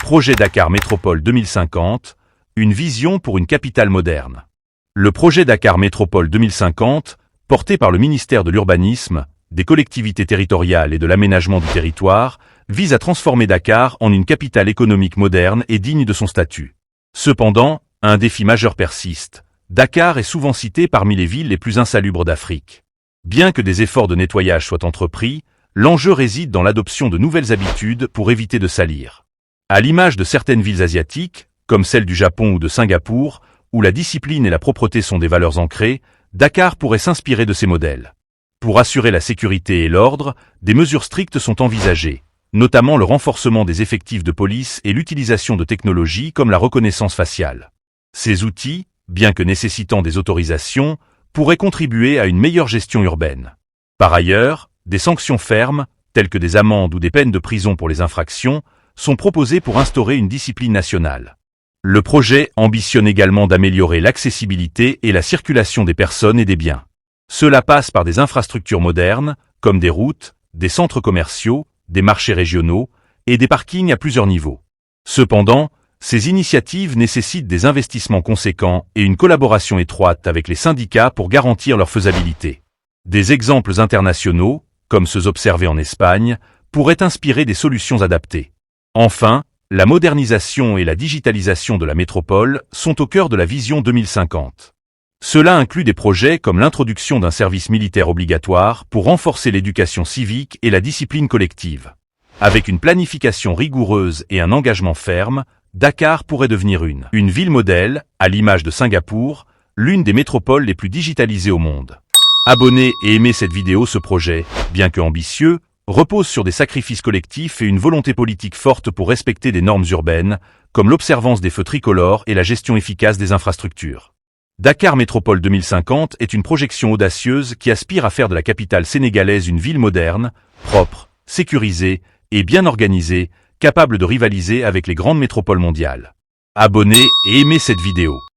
Projet Dakar Métropole 2050, une vision pour une capitale moderne. Le projet Dakar Métropole 2050, porté par le ministère de l'Urbanisme, des collectivités territoriales et de l'aménagement du territoire, vise à transformer Dakar en une capitale économique moderne et digne de son statut. Cependant, un défi majeur persiste. Dakar est souvent cité parmi les villes les plus insalubres d'Afrique. Bien que des efforts de nettoyage soient entrepris, l'enjeu réside dans l'adoption de nouvelles habitudes pour éviter de salir. À l'image de certaines villes asiatiques, comme celle du Japon ou de Singapour, où la discipline et la propreté sont des valeurs ancrées, Dakar pourrait s'inspirer de ces modèles. Pour assurer la sécurité et l'ordre, des mesures strictes sont envisagées, notamment le renforcement des effectifs de police et l'utilisation de technologies comme la reconnaissance faciale. Ces outils, bien que nécessitant des autorisations, pourraient contribuer à une meilleure gestion urbaine. Par ailleurs, des sanctions fermes, telles que des amendes ou des peines de prison pour les infractions, sont proposées pour instaurer une discipline nationale. Le projet ambitionne également d'améliorer l'accessibilité et la circulation des personnes et des biens. Cela passe par des infrastructures modernes, comme des routes, des centres commerciaux, des marchés régionaux et des parkings à plusieurs niveaux. Cependant, ces initiatives nécessitent des investissements conséquents et une collaboration étroite avec les syndicats pour garantir leur faisabilité. Des exemples internationaux, comme ceux observés en Espagne, pourraient inspirer des solutions adaptées. Enfin, la modernisation et la digitalisation de la métropole sont au cœur de la vision 2050. Cela inclut des projets comme l'introduction d'un service militaire obligatoire pour renforcer l'éducation civique et la discipline collective. Avec une planification rigoureuse et un engagement ferme, Dakar pourrait devenir une ville modèle, à l'image de Singapour, l'une des métropoles les plus digitalisées au monde. Abonnez et aimez cette vidéo. Ce projet, bien que ambitieux, repose sur des sacrifices collectifs et une volonté politique forte pour respecter des normes urbaines, comme l'observance des feux tricolores et la gestion efficace des infrastructures. Dakar Métropole 2050 est une projection audacieuse qui aspire à faire de la capitale sénégalaise une ville moderne, propre, sécurisée et bien organisée, capable de rivaliser avec les grandes métropoles mondiales. Abonnez et aimez cette vidéo.